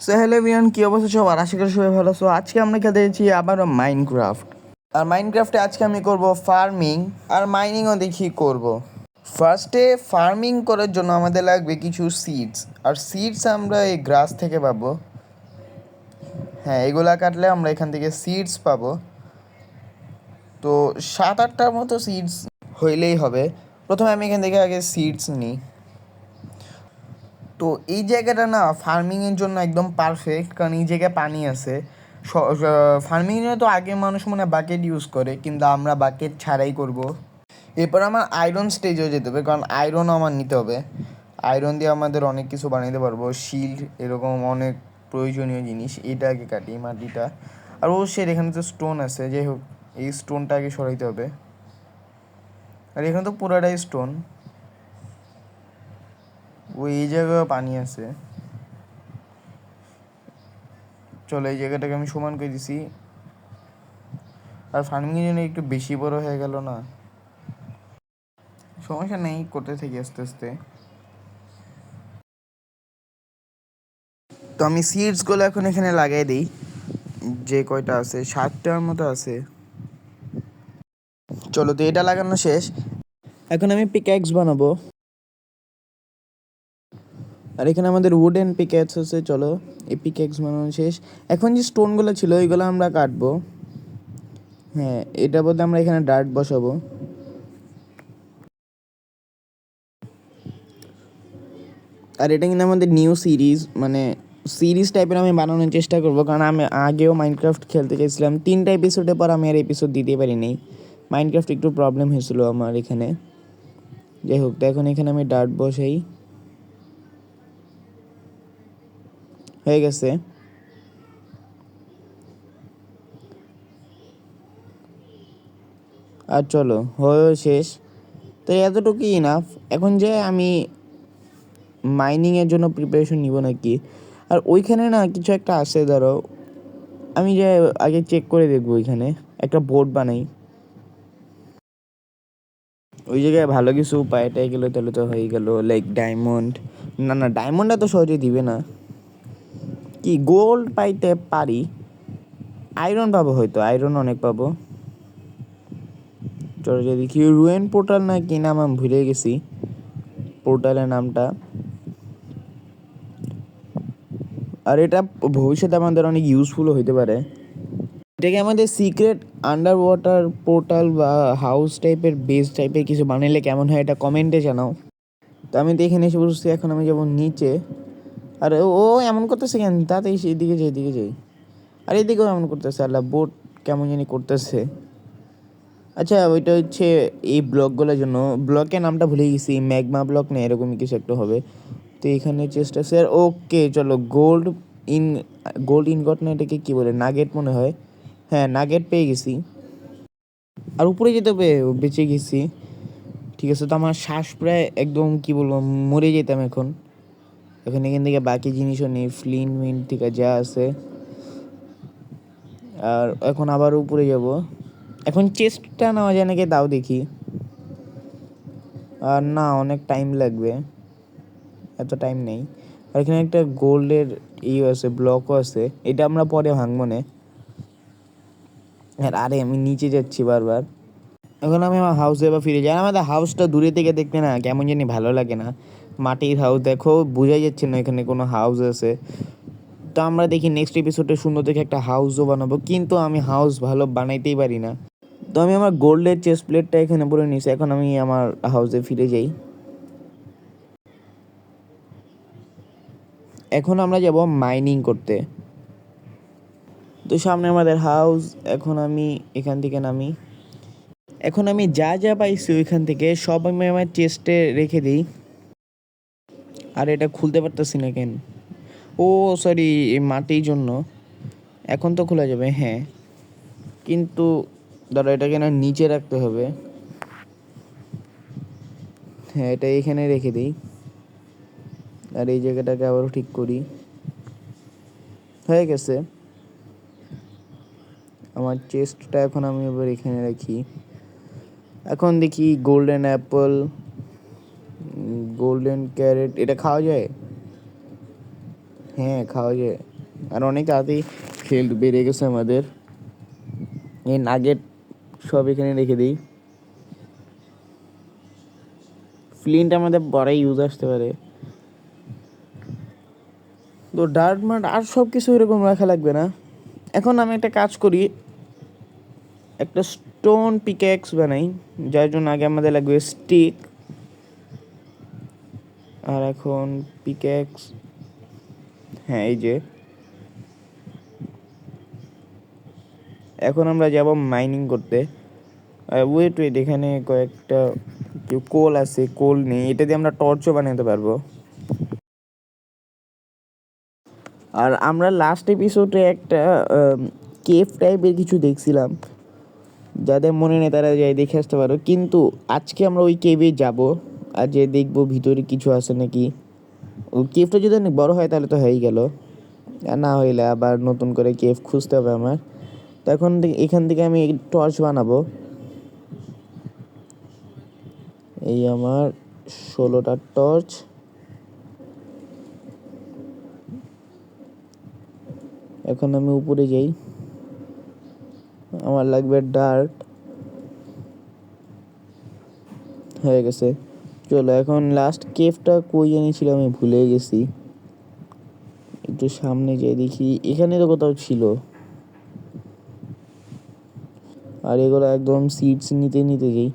So hello everyone, কী অবস্থা সবার? আশা করি সবাই ভালো। সো আজকে আমরা খেলতে যাচ্ছি আবারও মাইনক্রাফট। আর মাইনক্রাফটে আজকে আমি করব ফার্মিং আর মাইনিংও দেখি করব। ফার্স্টে ফার্মিং করার জন্য আমাদের লাগবে কিছু সিডস, আর সিডস আমরা এই গ্রাস থেকে পাবো। হ্যাঁ, এগুলা কাটলে আমরা এখান থেকে সিডস পাবো। তো 7-8টার মতো সিডস হইলেই হবে। প্রথমে আমি এখান থেকে আগে সিডস নিই। তো এই জায়গাটা না ফার্মিংয়ের জন্য একদম পারফেক্ট, কারণ এই জায়গায় পানি আছে। ফার্মিংয়ে তো আগে মানুষ মনে বাকেট ইউজ করে, কিন্তু আমরা বাকেট ছাড়াই করব। এরপর আমার আয়রন স্টেজেও যেতে হবে, কারণ আয়রনও আমার নিতে হবে। আয়রন দিয়ে আমাদের অনেক কিছু বানাইতে পারবো, শিল্ড এরকম অনেক প্রয়োজনীয় জিনিস। এটা আগে কাটি মাটিটা। আর অবশ্যই এখানে তো স্টোন আছে, যাই হোক এই স্টোনটা আগে সরাইতে হবে। আর এখানে তো পুরাটাই স্টোন। এই জায়গায় পানি আছে। চলো এই জায়গাটাকে আমি সমান করে দিছি। আর ফার্মিংয়ের জন্য একটু বেশি বড় হয়ে গেল না, সমস্যা নেই, করতে থাকি আস্তে আস্তে। তো আমি সিডসগুলো এখন এখানে লাগাই দিই, যে কয়টা আছে 7টার মতো আছে। চলো, তো এটা লাগানো শেষ। এখন আমি পিক্যাক্স বানাবো। আর এখানে আমাদের উডেন পিক্যাক্স আছে। চলো, এই পিক্যাক্স বানানো শেষ। এখন যে স্টোনগুলো ছিল ওইগুলো আমরা কাটবো। হ্যাঁ, এটা বলতে আমরা এখানে ডার্ট বসাবো। আর এটা কিন্তু আমাদের নিউ সিরিজ, মানে সিরিজ টাইপের আমি বানানোর চেষ্টা করবো, কারণ আমি আগেও মাইনক্রাফট খেলতে চাইছিলাম। 3টা এপিসোডের পর আমি আর এপিসোড দিতে পারিনি। মাইনক্রাফট একটু প্রবলেম হয়েছিল আমার এখানে। যাই হোক, তো এখন এখানে আমি ডার্ট বসাই। হয়ে গেছে। আর চলো, হয়ে শেষ। তো এতটুকুই ইনাফ। এখন যে আমি মাইনিংয়ের জন্য প্রিপারেশন নিব নাকি। আর ওইখানে না কিছু একটা আছে, ধরো আমি যে আগে চেক করে দেখবো। ওইখানে একটা বোর্ড বানাই, ওই জায়গায় ভালো কিছু পাইটাই গেলো তাহলে তো হয়ে গেল। লাইক ডায়মন্ড, না না ডায়মন্ডটা তো সহজে দিবে না। কি গোল্ড পাইতে পারি, আয়রন পাবো, হয়তো আয়রন অনেক পাবো। চলো যে দেখি, রুয়েন পোর্টাল না কি নাম আমি ভুলে গেছি পোর্টালের নামটা। আর এটা ভবিষ্যতে আমাদের অনেক ইউজফুলও হইতে পারে। এটাকে আমাদের সিক্রেট আন্ডার ওয়াটার পোর্টাল বা হাউস টাইপের, বেস টাইপের কিছু বানাইলে কেমন হয় এটা কমেন্টে জানাও। তো আমি তো এখানে এসে বসছি, এখন আমি যাবো নিচে। আর ও এমন করতেছে কেন? তাতেই এদিকে যাই, এদিকে যাই। আর এদিকেও এমন করতেছে, আল্লাহ বোট কেমন জানি করতেছে। আচ্ছা, ওইটা হচ্ছে এই ব্লকগুলোর জন্য। ব্লকের নামটা ভুলে গেছি, ম্যাগমা ব্লক না এরকমই কিছু একটা হবে। তো এখানে চেষ্টা স্যার। ওকে, চলো ইন গোল্ড ইনগট না, এটাকে কী বলে, নাগেট মনে হয়। হ্যাঁ, নাগেট পেয়ে গেছি। আর উপরে যেতে হবে, বেঁচে গেছি। ঠিক আছে, তো আমার শ্বাস প্রায় একদম কী বলবো, মরে যেতাম এখন। এখান থেকে বাকি জিনিসও নেই, ফ্লিন মিন থেকে যা আছে। আর এখন আবার উপরে যাব। এখন চেস্টটা নেওয়া যায় নাকি তাও দেখি। আর না, অনেক টাইম লাগবে, এত টাইম নেই। আর এখানে একটা গোল্ডের আছে, ব্লকও আছে, এটা আমরা পরে ভাঙবো না। আর আরে আমি নিচে যাচ্ছি বারবার। এখন আমি আমার হাউসে এবার ফিরে যাই। আমাদের হাউসটা দূরে থেকে দেখতে না কেমন জানি ভালো লাগে না। মাটির হাউস, দেখো বোঝাই যাচ্ছে না এখানে কোনো হাউস আছে। তো আমরা দেখি নেক্সট এপিসোডে সুন্দর দেখে একটা হাউসও বানাবো, কিন্তু আমি হাউস ভালো বানাইতেই পারি না। তো আমি আমার গোল্ডের চেস্ট প্লেটটা এখানে পরে নিয়েছি। এখন আমি আমার হাউসে ফিরে যাই। এখন আমরা যাব মাইনিং করতে। তো সামনে আমাদের হাউস। এখন আমি এখান থেকে নামি। এখন আমি যা যা পাইছি ওইখান থেকে সব আমি আমার চেস্টে রেখে দিই। আর এটা খুলতে পারতেছি না কেন? ও সরি, মাটির জন্য। এখন তো খোলা যাবে, হ্যাঁ, কিন্তু ধরো এটাকে না নিচে রাখতে হবে। হ্যাঁ, এটা এখানে রেখে দিই। আর এই জায়গাটাকে আবারও ঠিক করি। হয়ে গেছে। আমার চেস্টটা এখন আমি এবার এখানে রাখি। এখন দেখি গোল্ডেন অ্যাপল, গোল্ডেন ক্যারেট, এটা খাওয়া যায়? হ্যাঁ, খাওয়া যায়। আর অনেক তাড়াতাড়ি হেলথ বেড়ে গেছে আমাদের। এই নাগেট সব এখানে রেখে দিই। ফ্লিন্ট আমাদের বড়াই ইউজ আসতে পারে। তো ডার্ট মার্ট আর সব কিছু এরকম রাখা লাগবে না। এখন আমি একটা কাজ করি, একটা স্টোন পিক্যাক্স বানাই, যার জন্য আগে আমাদের লাগবে স্টিক। আর এখন পিক্যাক্স, হ্যাঁ এই যে এখন আমরা যাব মাইনিং করতে। ওয়েট ওয়েট, এখানে কয়েকটা কোল আছে, কোল নেই, এটা দিয়ে আমরা টর্চও বানাতে পারবো। আর আমরা লাস্ট এপিসোডে একটা কেভ টাইপের কিছু দেখছিলাম, যাদের মনে নেই তারা যাই দেখে আসতে পারো। কিন্তু আজকে আমরা ওই কেভে যাব আর যে দেখবো ভিতরে কিছু আছে নাকি। ওই কেভটা যদি অনেক বড় হয় তাহলে তো হয়েই গেল, আর না হইলে আবার নতুন করে কেভ খুঁজতে হবে আমার। তো এখন এখান থেকে আমি টর্চ বানাবো। এই আমার 16টা টর্চ। এখন আমি উপরে যাই, আমার লাগবে ডার্ট। হয়ে গেছে, চলো এখন লাস্ট কেভটা কই এনেছিল আমি ভুলে গেছি। একটু সামনে যাই দেখি, এখানে তো কোথাও ছিল। আর এগুলো একদম সিটস নিতে নিতে যাই,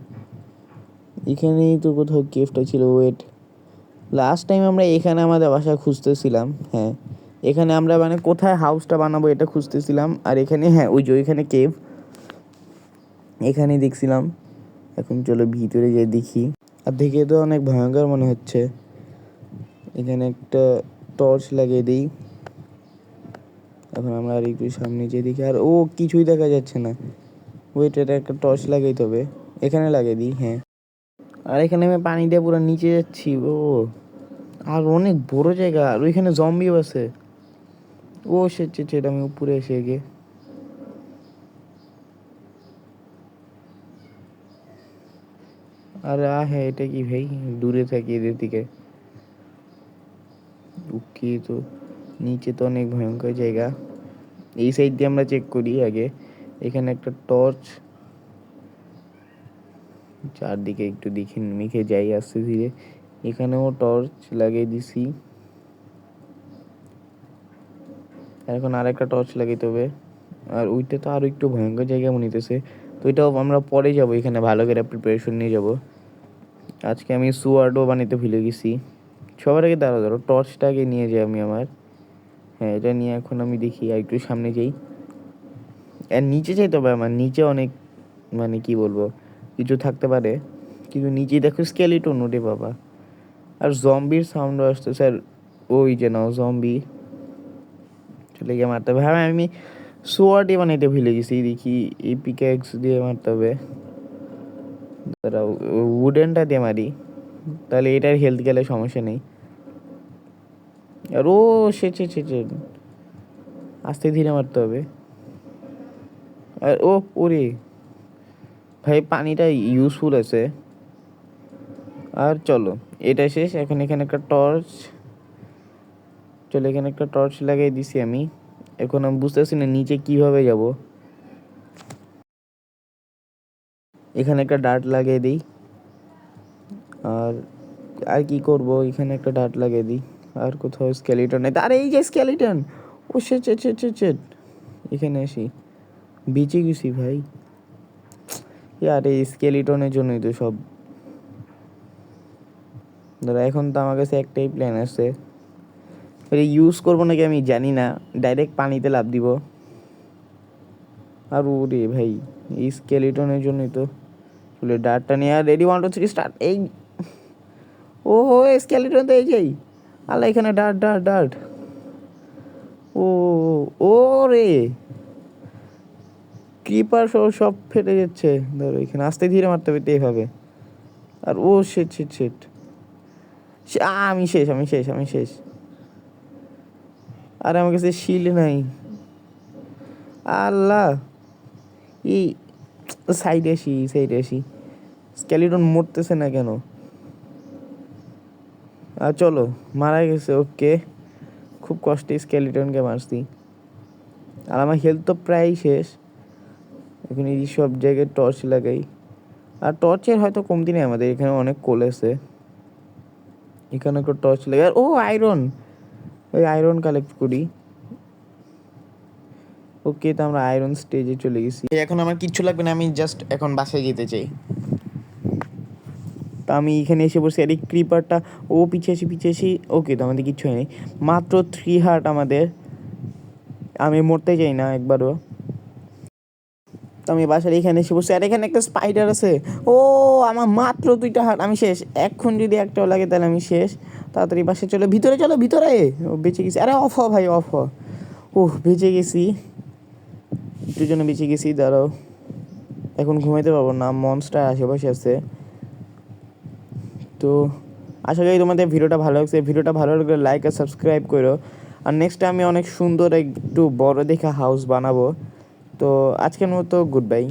এখানেই তো কোথাও কেভটা ছিল। ওয়েট, লাস্ট টাইম আমরা এখানে আমাদের বাসা খুঁজতেছিলাম। হ্যাঁ, এখানে আমরা মানে কোথায় হাউসটা বানাবো এটা খুঁজতেছিলাম। আর এখানে, হ্যাঁ ওই যে ওইখানে কেভ, এখানেই দেখছিলাম। এখন চলো ভিতরে যাই দেখি। আর দেখে তো অনেক ভয়ঙ্কর মনে হচ্ছে। এখানে একটা টর্চ লাগিয়ে দিই। এখন আমরা আর একটু সামনে যেয়ে দেখি, আর ও কিছুই দেখা যাচ্ছে না। ওয়েট, এটা একটা টর্চ লাগাইতে হবে, এখানে লাগিয়ে দিই। হ্যাঁ, আর এখানে আমি পানি দিয়ে পুরো নিচে যাচ্ছি। ও, আর অনেক বড় জায়গা, আর ওইখানে জম্বিও আছে। ও সেট, আমি উপরে এসে গিয়ে, আর হ্যাঁ এটা কি ভাই, দূরে থাকি এদের দিকে। ওকে, তো নিচে তো অনেক ভয়ঙ্কর জায়গা। এই সাইড দিয়ে আমরা চেক করি আগে। এখানে একটা টর্চ, চারদিকে একটু দেখে মেখে যাই আস্তে ধীরে। এখানেও টর্চ লাগিয়ে দিছি। এখন আর একটা টর্চ লাগাইতে হবে। আর ওইটা তো আরও একটু ভয়ঙ্কর জায়গা মনে হইতেছে। তো এটাও আমরা পরে যাব, এখানে ভালো করে প্রিপারেশন নিয়ে যাব। আজকে আমি সুয়ার্ডও বানাইতে ভুলে গেছি। সবার আগে ধরো টর্চটা আগে নিয়ে যাই আমি আমার। হ্যাঁ, এটা নিয়ে এখন আমি দেখি আর একটু সামনে যাই। আর নিচে যাইতে হবে আমার, নিচে অনেক মানে কি বলবো কিছু থাকতে পারে। কিন্তু নিচে দেখো স্কেলিটন, ওরে বাবা। আর জম্বির সাউন্ড আসছে স্যার। ওই যে নাও জম্বি, চলে গিয়ে মারতে হবে। হ্যাঁ আমি সোয়ার্ডে বানাইতে ভুলে গেছি, দেখি এই পিক্যাক্স দিয়ে মারতে হবে। তারা উডেনটা দিয়ে মারি, তাহলে এটার হেলথ গেলে সমস্যা নেই। আর ও সে আস্তে ধীরে মারতে হবে। আর ও ওরে ভাই, পানিটা ইউজফুল আছে। আর চলো, এটা শেষ। এখন এখানে একটা টর্চ, চলো এখানে একটা টর্চ লাগিয়ে দিছি আমি। এখন আমি বুঝতেছি না নিচে কিভাবে যাব। এখানে একটা ডার্ট লাগিয়ে দিই। আর আর কি করব, এখানে একটা ডার্ট লাগিয়ে দিই। আর কোথাও স্কেলিটন নেই, আরে এই যে স্কেলিটন। ও শেট, এখানে আসি, বেঁচে গেছি ভাই। আর এই স্কেলিটনের জন্যই তো সব। ধরো এখন তো আমার কাছে একটাই প্ল্যান আছে, এটা ইউজ করবো নাকি আমি জানি না। ডাইরেক্ট পানিতে লাফ দিব। আর ওরে ভাই, এই স্কেলিটনের জন্যই তো। চলে ডার্টটা নিয়ে, আর রেডি 1 2 3 স্টার্ট। এই ও স্কেলিটন তো এই যেই, আল্লাহ এখানে ডার্ট। ও ও রে, ক্রিপার সহ সব ফেটে যাচ্ছে। ধরো এখানে আস্তে ধীরে মারতে হবে এইভাবে। আর ও শেট, আমি শেষ। আর আমার কাছে শিল্ড নাই। আল্লাহ, এই সাইডে আসি। স্কেলিটন মরতেছে না কেন? আর চলো, মারা গেছে। ওকে, খুব কষ্টে স্কেলিটনকে মারছি। আর আমার হেলথ তো প্রায় শেষ। এখন এই সব জায়গায় টর্চ লাগাই, আর টর্চের হয়তো কমতি নেই আমাদের এখানে, অনেক কোল আছে। এখানে একটা টর্চ লাগাই। আর ও আয়রন, ওই আয়রন কালেক্ট করি। ওকে, তো আমরা আয়রন স্টেজে চলে গেছি। এখন আমার কিচ্ছু লাগবে না, আমি জাস্ট এখন বাসায় যেতে চাই। তা আমি এখানে এসে বসে, আর এই ক্রিপারটা ও পিছিয়ে আসি। ওকে, তো আমাদের কিচ্ছু হয়নি, মাত্র 3 হার্ট আমাদের। আমি মরতে চাই না একবারও। তো আমি বাসার এখানে এসে বসে, আর এখানে একটা স্পাইডার আছে। ও, আমার মাত্র 2টা হার্ট, আমি শেষ। এখন যদি একটাও লাগে তাহলে আমি শেষ। তাড়াতাড়ি বাসায় চলো, ভিতরে চলো, ভিতরে। ও বেঁচে গেছি। আরে অফ হ ভাই, অফ হ। ওহ, বেঁচে গেছি, দুজনে বেঁচে গেছি। দাঁড়াও, এখন ঘুমাইতে পারবো না, মনস্টার আশেপাশে আছে। তো আশা করি তোমাদের ভিডিওটা ভালো লাগছে। ভিডিওটা ভালো লাগলে লাইক আর সাবস্ক্রাইব করো। আর নেক্সট আমি অনেক সুন্দর একটু বড় দেখে হাউস বানাবো। তো আজকের মতো গুড বাই।